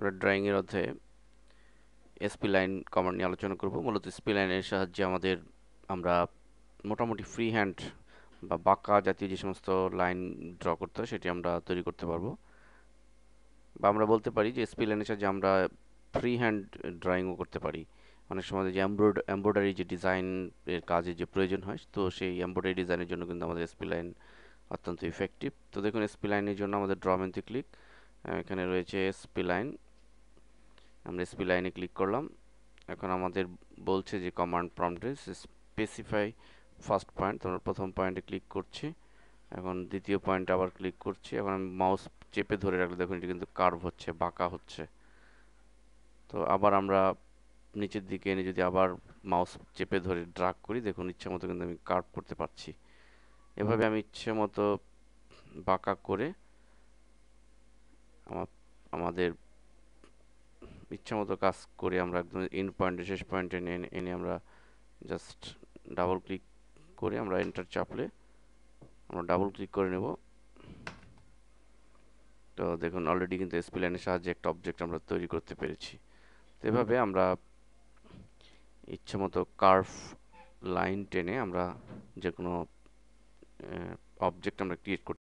আমরা ড্রয়িং এর অধ্যায়ে স্প্লাইন কমান্ড নিয়ে আলোচনা করব। মূলত স্প্লাইনের সাহায্যে আমরা মোটামুটি ফ্রি হ্যান্ড বা বাঁকা জাতীয় যে সমস্ত লাইন ড্র করতে হয় সেটি আমরা তৈরি করতে পারবো, বা আমরা বলতে পারি যে স্প্লাইনের সাহায্যে আমরা ফ্রি হ্যান্ড ড্রয়িংও করতে পারি। অনেক সময় যে এমব্রয়ডারি যে ডিজাইন এর কাজে যে প্রয়োজন হয়, তো সেই এমব্রয়ডারি ডিজাইনের জন্য কিন্তু আমাদের স্প্লাইন অত্যন্ত ইফেক্টিভ। তো দেখুন, স্প্লাইনের জন্য আমাদের ড্র মেনুতে ক্লিক, এখানে রয়েছে স্প্লাইন। আমরা স্প্লাইনে ক্লিক করলাম। এখন আমাদের বলছে যে কমান্ড প্রম্পটে স্পেসিফাই ফার্স্ট পয়েন্ট, তো আমরা প্রথম পয়েন্টে ক্লিক করছি। এখন দ্বিতীয় পয়েন্টে আবার ক্লিক করছি। এখন আমি মাউস চেপে ধরে রাখলে দেখুন এটি কিন্তু কার্ভ হচ্ছে, বাঁকা হচ্ছে। তো আবার আমরা নিচের দিকে এনে যদি আবার মাউস চেপে ধরে ড্রাগ করি, দেখুন ইচ্ছে মতো কিন্তু আমি কার্ভ করতে পারছি। এভাবে আমি ইচ্ছে মতো বাঁকা করে আমাদের ইচ্ছা মতো কাজ করে আমরা একদম এন্ড পয়েন্টে, শেষ পয়েন্টে এনে আমরা জাস্ট ডাবল ক্লিক করে আমরা এন্টার চাপলে আমরা ডাবল ক্লিক করে নেব। তো দেখুন অলরেডি কিন্তু স্প্লাইনের সাহায্যে একটা অবজেক্ট আমরা তৈরি করতে পেরেছি। তো এভাবে আমরা ইচ্ছে মতো কার্ভ লাইন টেনে আমরা যে কোনো অবজেক্ট আমরা ক্রিয়েট করতে